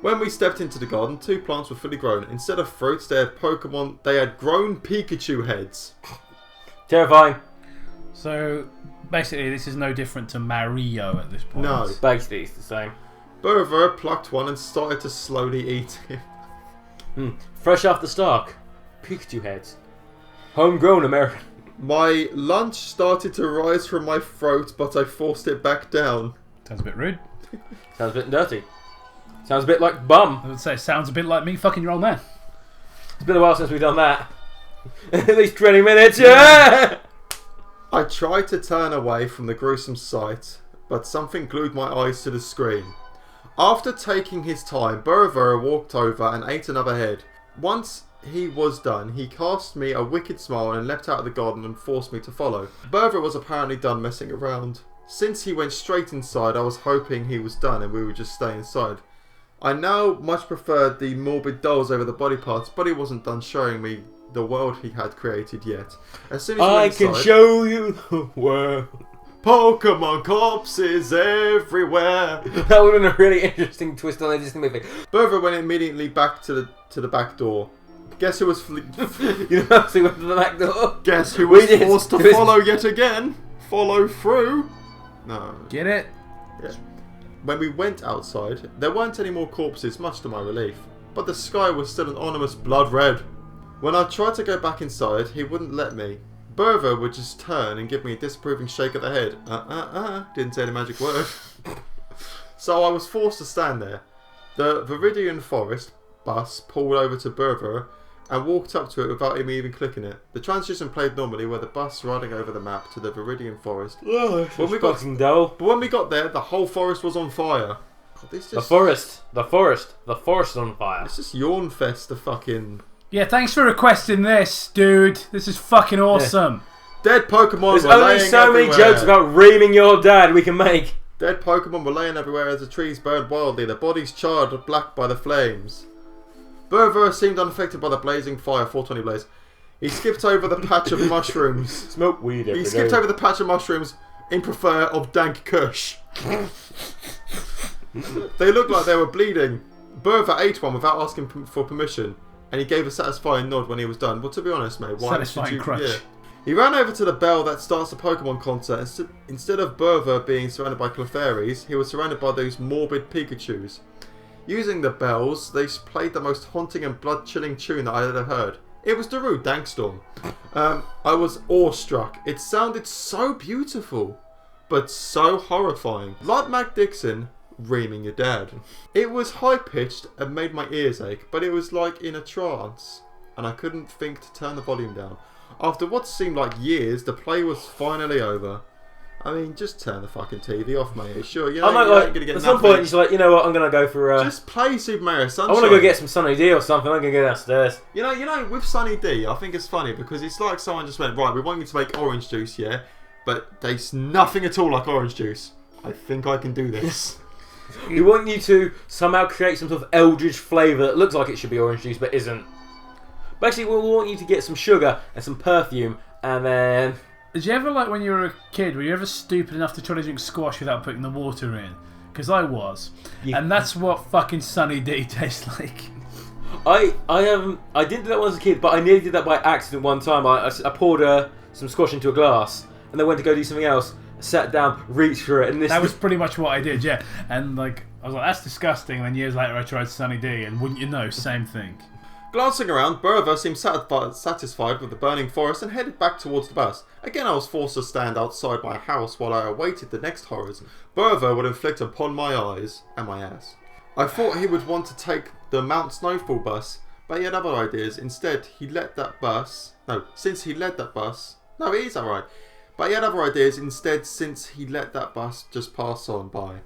When we stepped into the garden, 2 plants were fully grown. Instead of fruits, they had Pokemon. They had grown Pikachu heads. Terrifying. So basically, this is no different to Mario at this point. No. Basically, it's the same. Burver plucked one and started to slowly eat him. Fresh off the stalk. Pikachu heads. Homegrown American. My lunch started to rise from my throat, but I forced it back down. Sounds a bit rude. Sounds a bit dirty. Sounds a bit like bum. I would say sounds a bit like me fucking your old man. It's been a while since we've done that. At least 20 minutes, yeah! I tried to turn away from the gruesome sight, but something glued my eyes to the screen. After taking his time, Burver walked over and ate another head. Once he was done, he cast me a wicked smile and leapt out of the garden and forced me to follow. Burver was apparently done messing around. Since he went straight inside, I was hoping he was done and we would just stay inside. I now much preferred the morbid dolls over the body parts, but he wasn't done showing me the world he had created yet. As soon as I can show you the world. Pokemon corpses everywhere. That would have been a really interesting twist on the Disney movie. Burver went immediately back to the back door. Guess who was You know, so we went to the back door. Guess who was forced to follow yet again? Follow through? No. Get it? Yeah. When we went outside, there weren't any more corpses, much to my relief. But the sky was still an ominous blood red. When I tried to go back inside, he wouldn't let me. Burver would just turn and give me a disapproving shake of the head. Didn't say the magic word. So I was forced to stand there. The Viridian forest bus pulled over to Burver and walked up to it without him even clicking it. The transition played normally with the bus riding over the map to the Viridian forest. Oh, When we got there, the whole forest was on fire. God, the forest is on fire. It's just yawn fest the fucking... Yeah, thanks for requesting this, dude. This is fucking awesome. Yeah. Dead Pokemon There's were only laying so everywhere. many jokes about reaming your dad we can make. Dead Pokemon were laying everywhere as the trees burned wildly, their bodies charred black by the flames. Burver seemed unaffected by the blazing fire, 420 blaze. He skipped over the patch of mushrooms. Smoke weed every day. He skipped over the patch of mushrooms in prefer of dank kush. They looked like they were bleeding. Burver ate one without asking for permission, and he gave a satisfying nod when he was done. Well, to be honest, mate, why satisfying should you... crutch. Yeah. He ran over to the bell that starts the Pokemon concert. Instead of Burver being surrounded by Clefairies, he was surrounded by those morbid Pikachus. Using the bells, they played the most haunting and blood-chilling tune that I had ever heard. It was Darude Dankstorm. I was awestruck. It sounded so beautiful, but so horrifying. Like Mac Dixon, reaming your dad. It was high-pitched and made my ears ache, but it was like in a trance, and I couldn't think to turn the volume down. After what seemed like years, the play was finally over. I mean, just turn the fucking TV off, mate. Sure, you know, you ain't gonna get at some point, you're like, you know what, I'm gonna go for. Just play Super Mario Sunshine. I want to go get some Sunny D or something. I'm gonna go downstairs. You know, with Sunny D, I think it's funny because it's like someone just went, right, we want you to make orange juice, yeah, but tastes nothing at all like orange juice. I think I can do this. We want you to somehow create some sort of eldritch flavour that looks like it should be orange juice but isn't. Basically, we want you to get some sugar and some perfume, and then... Did you ever, like when you were a kid, were you ever stupid enough to try to drink squash without putting the water in? Because I was. Yeah. And that's what fucking Sunny D tastes like. I didn't do that when I was a kid, but I nearly did that by accident one time. I poured some squash into a glass, and then went to go do something else. I sat down, reached for it, and this... That was pretty much what I did, yeah. And like, I was like, that's disgusting. And then years later I tried Sunny D, and wouldn't you know, same thing. Glancing around, Burver seemed satisfied with the burning forest and headed back towards the bus. Again, I was forced to stand outside my house while I awaited the next horrors Burver would inflict upon my eyes and my ass. I thought he would want to take the Mount Snowfall bus, but he had other ideas. Instead, he let that bus... No, since he led that bus... No, it is alright. But he had other ideas instead since he let that bus just pass on by.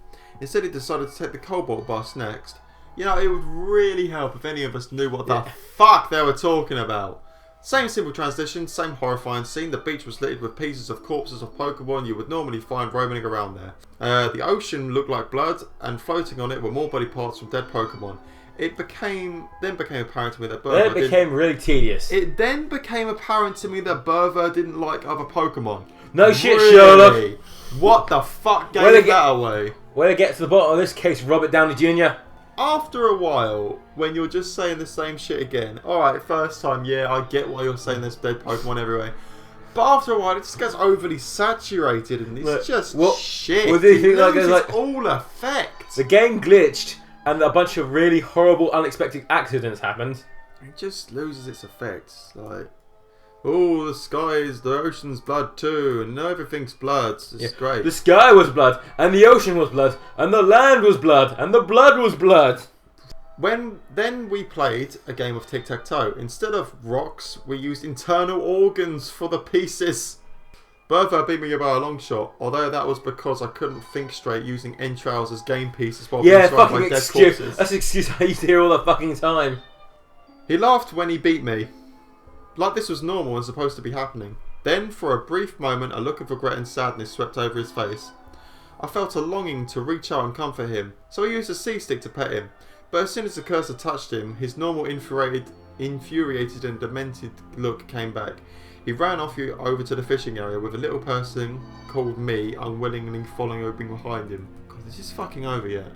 Instead, he decided to take the Cobalt bus next. You know, it would really help if any of us knew what the fuck they were talking about. Same simple transition, same horrifying scene. The beach was littered with pieces of corpses of Pokemon you would normally find roaming around there. The ocean looked like blood, and floating on it were more body parts from dead Pokemon. It then became apparent to me that Then it became really tedious. It then became apparent to me that Bertha didn't like other Pokemon. No shit, Sherlock. What the fuck gave that away? Way to get to the bottom of this case, Robert Downey Jr. After a while, when you're just saying the same shit again, alright, first time, yeah, I get why you're saying there's dead Pokemon everywhere. But after a while, it just gets overly saturated and it's just shit. What do you think? Like all effect. The game glitched and a bunch of really horrible, unexpected accidents happened. It just loses its effects. Like, oh, the sky is the ocean's blood too, and everything's blood. It's great. The sky was blood, and the ocean was blood, and the land was blood, and the blood was blood. Then we played a game of tic-tac-toe. Instead of rocks, we used internal organs for the pieces. Bertha beat me by a long shot, although that was because I couldn't think straight using entrails as game pieces while being surrounded by dead corpses. That's an excuse I used to hear all the fucking time. He laughed when he beat me, like this was normal and supposed to be happening. Then, for a brief moment, a look of regret and sadness swept over his face. I felt a longing to reach out and comfort him, so I used a C-stick to pet him. But as soon as the cursor touched him, his normal infuriated and demented look came back. He ran off over to the fishing area with a little person called me unwillingly following behind him. God, this is fucking over yet.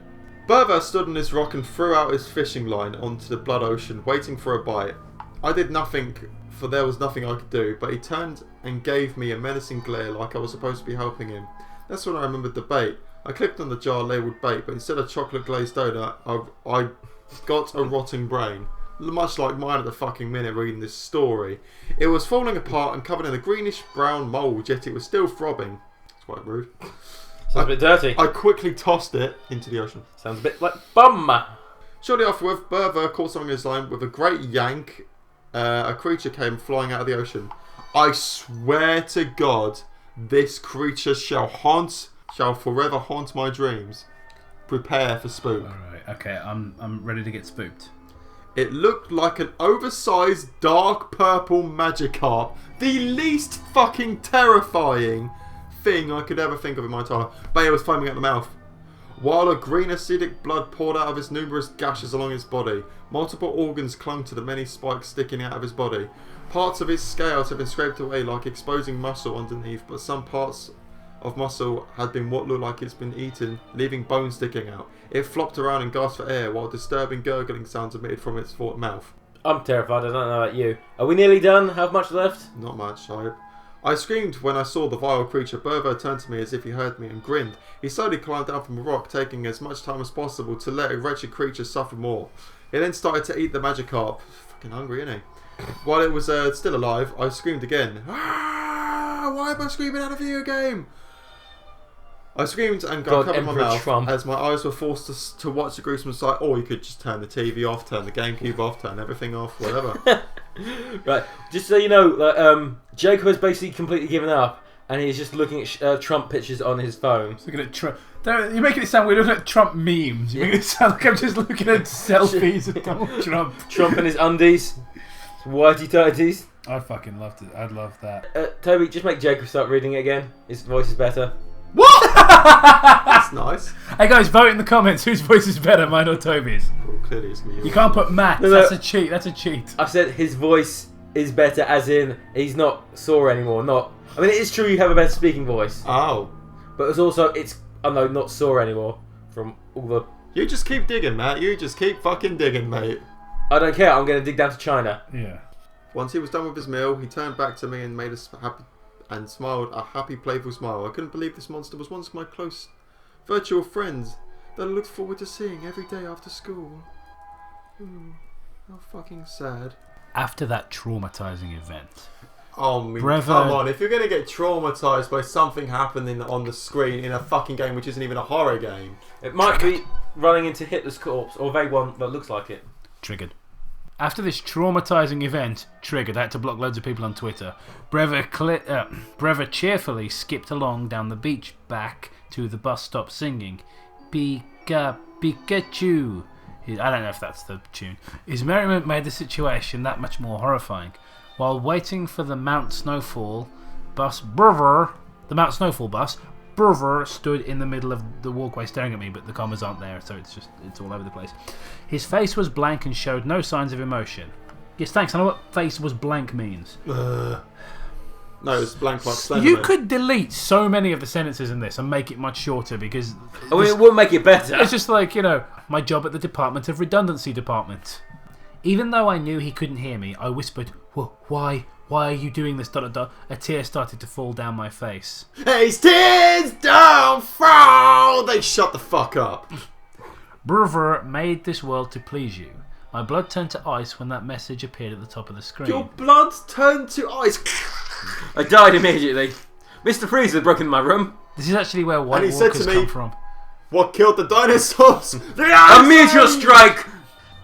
Bertha stood on his rock and threw out his fishing line onto the blood ocean, waiting for a bite. I did nothing, for there was nothing I could do, but he turned and gave me a menacing glare like I was supposed to be helping him. That's when I remembered the bait. I clicked on the jar labelled bait, but instead of chocolate glazed donut, I got a rotting brain. Much like mine at the fucking minute reading this story. It was falling apart and covered in a greenish brown mould, yet it was still throbbing. It's quite rude. Sounds a bit dirty. I quickly tossed it into the ocean. Sounds a bit like bum. Shortly afterwards, Bertha caught something in his line with a great yank. A creature came flying out of the ocean. I swear to God, this creature shall forever haunt my dreams. Prepare for spook. Alright, okay, I'm ready to get spooked. It looked like an oversized dark purple Magikarp. The least fucking terrifying thing I could ever think of in my entire life. But it was foaming at the mouth. While a green acidic blood poured out of his numerous gashes along his body, multiple organs clung to the many spikes sticking out of his body. Parts of his scales had been scraped away like exposing muscle underneath, but some parts of muscle had been what looked like it's been eaten, leaving bones sticking out. It flopped around and gasped for air while disturbing gurgling sounds emitted from its mouth. I'm terrified, I don't know about you. Are we nearly done? How much left? Not much, I hope. I screamed when I saw the vile creature. Bertha turned to me as if he heard me and grinned. He slowly climbed down from a rock, taking as much time as possible to let a wretched creature suffer more. He then started to eat the Magikarp. Fucking hungry, isn't he? While it was still alive, I screamed again. Ah! Why am I screaming out of a video game? I screamed and got covered my mouth as my eyes were forced to watch the gruesome sight. Or you could just turn the TV off, turn the GameCube off, turn everything off, whatever. Right, just so you know, Jacob has basically completely given up, and he's just looking at Trump pictures on his phone. Looking at Trump. You're making it sound weird. Looking at Trump memes. You're making it sound like I'm just looking at selfies of Donald Trump. Trump and his undies, whitey tighties. I'd fucking love to. I'd love that. Toby, just make Jacob start reading it again. His voice is better. What? That's nice. Hey guys, vote in the comments. Whose voice is better, mine or Toby's? Well, clearly it's me. You can't put Matt. No. That's a cheat. That's a cheat. I said his voice is better, as in he's not sore anymore. I mean, it is true you have a better speaking voice. Oh. But it's also not sore anymore from all the. You just keep digging, Matt. You just keep fucking digging, mate. I don't care. I'm going to dig down to China. Yeah. Once he was done with his meal, he turned back to me and made us happy. And smiled a happy, playful smile. I couldn't believe this monster was once my close virtual friend that I looked forward to seeing every day after school. How fucking sad. After that traumatizing event. Oh, come on. If you're going to get traumatized by something happening on the screen in a fucking game which isn't even a horror game. It might be running into Hitler's corpse, or vague one that looks like it. Triggered. After this traumatizing event, triggered, I had to block loads of people on Twitter. Breva cheerfully skipped along down the beach back to the bus stop singing, Pika, Pikachu. I don't know if that's the tune. His merriment made the situation that much more horrifying. While waiting for the Mount Snowfall bus, Burver stood in the middle of the walkway staring at me, but the commas aren't there, so it's all over the place. His face was blank and showed no signs of emotion. Yes, thanks. I know what face was blank means. No, it's blank like Slenderman. You could delete so many of the sentences in this and make it much shorter because... I mean, it would make it better. It's just like, my job at the Department of Redundancy Department. Even though I knew he couldn't hear me, I whispered, well, why are you doing this? ... A tear started to fall down my face. His tears don't fall! They shut the fuck up. Brother made this world to please you. My blood turned to ice when that message appeared at the top of the screen. Your blood turned to ice. I died immediately. Mr. Freeze had broken my room. This is actually where White Walkers come from. What killed the dinosaurs? A meteor strike!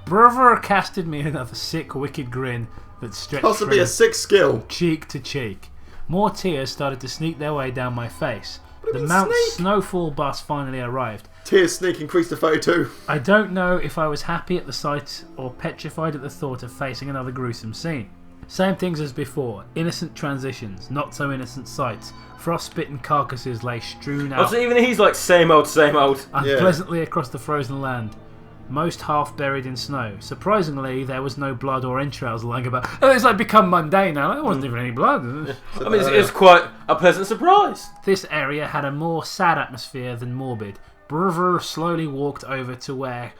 Brother casted me another sick, wicked grin that stretched Possibly a sick skill. cheek to cheek. More tears started to sneak their way down my face. The Mount sneak? Snowfall bus finally arrived. Tears sneak increased to 32. I don't know if I was happy at the sight or petrified at the thought of facing another gruesome scene. Same things as before. Innocent transitions, not so innocent sights. Frostbitten carcasses lay strewn out. Also, even he's like same old, same old. Unpleasantly across the frozen land. Most half buried in snow. Surprisingly, there was no blood or entrails lying about. Oh, it's like become mundane now. There wasn't even any blood. I mean, it's quite a pleasant surprise. This area had a more sad atmosphere than morbid. Brother slowly walked over to where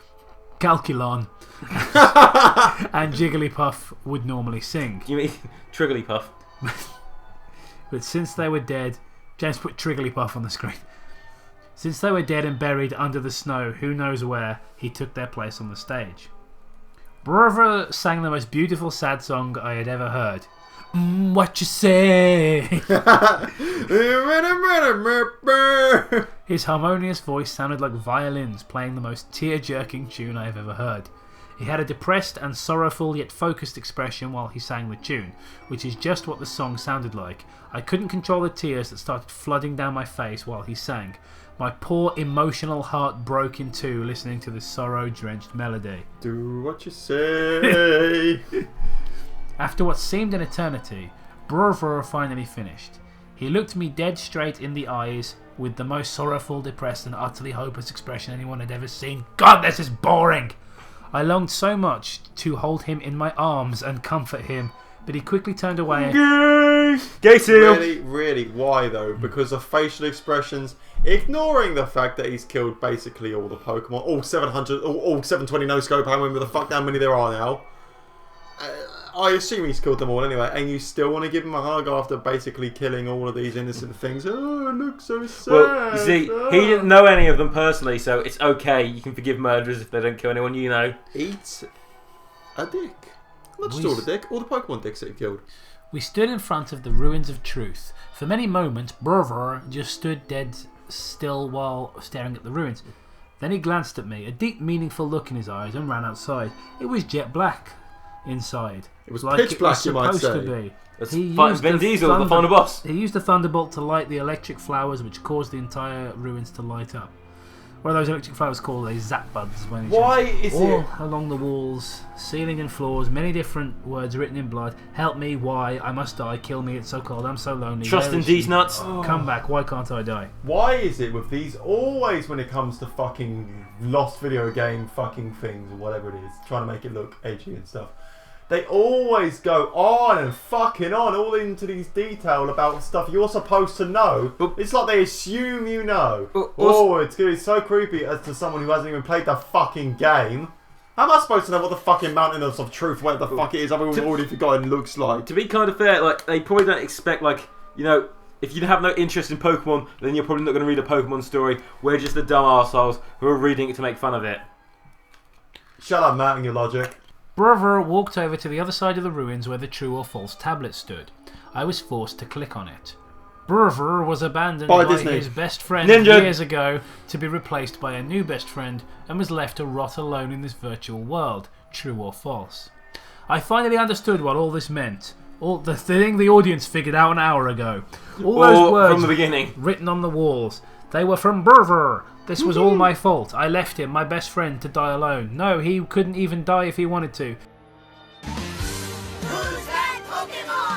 Calculon and Jigglypuff would normally sing. You mean Trigglypuff? But since they were dead, James put Trigglypuff on the screen. Since they were dead and buried under the snow, who knows where, he took their place on the stage. Brother sang the most beautiful sad song I had ever heard. What you say? His harmonious voice sounded like violins playing the most tear-jerking tune I have ever heard. He had a depressed and sorrowful yet focused expression while he sang the tune, which is just what the song sounded like. I couldn't control the tears that started flooding down my face while he sang. My poor emotional heart broke in two listening to this sorrow-drenched melody. Do what you say. After what seemed an eternity, Brother finally finished. He looked me dead straight in the eyes with the most sorrowful, depressed and utterly hopeless expression anyone had ever seen. God, this is boring! I longed so much to hold him in my arms and comfort him, but he quickly turned away. Gay seal! Really, why though? Because of facial expressions, ignoring the fact that he's killed basically all the Pokemon, all 700, all 720 no-scope, however the fuck how many there are now. I assume he's killed them all anyway, and you still want to give him a hug after basically killing all of these innocent things. Oh, it looks so sad. Well, you see, he didn't know any of them personally, so it's okay. You can forgive murderers if they don't kill anyone you know. Eat a dick. Not just all the dick, all the Pokemon dicks that he killed. We stood in front of the ruins of truth. For many moments, Brother just stood dead still while staring at the ruins. Then he glanced at me, a deep, meaningful look in his eyes, and ran outside. It was jet black inside. It was pitch black, you might say. To be. That's Vin Diesel, the final boss. He used the thunderbolt to light the electric flowers, which caused the entire ruins to light up. What are those electric flowers called? They zap buds. Why is all it along the walls, ceiling and floors, many different words written in blood. Help me, why? I must die, kill me, it's so cold, I'm so lonely. Trust in these nuts. Come back, why can't I die? Why is it with these always when it comes to fucking lost video game fucking things or whatever it is, trying to make it look edgy and stuff, they always go on and fucking on all into these detail about stuff you're supposed to know. It's like they assume you know. It's going to be so creepy as to someone who hasn't even played the fucking game. How am I supposed to know what the fucking Mountain of Truth, where the fuck it is, I've already forgotten, looks like? To be kind of fair, like they probably don't expect, like, you know, if you have no interest in Pokemon, then you're probably not going to read a Pokemon story. We're just the dumb arseholes who are reading it to make fun of it. Shut up, Matt, and your logic. Brother walked over to the other side of the ruins where the true or false tablet stood. I was forced to click on it. Brother was abandoned by his best friend years ago to be replaced by a new best friend and was left to rot alone in this virtual world. True or false? I finally understood what all this meant. All the thing the audience figured out an hour ago. All those words from the beginning written on the walls. They were from Burver. This was all my fault. I left him, my best friend, to die alone. No, he couldn't even die if he wanted to. Who's that Pokemon?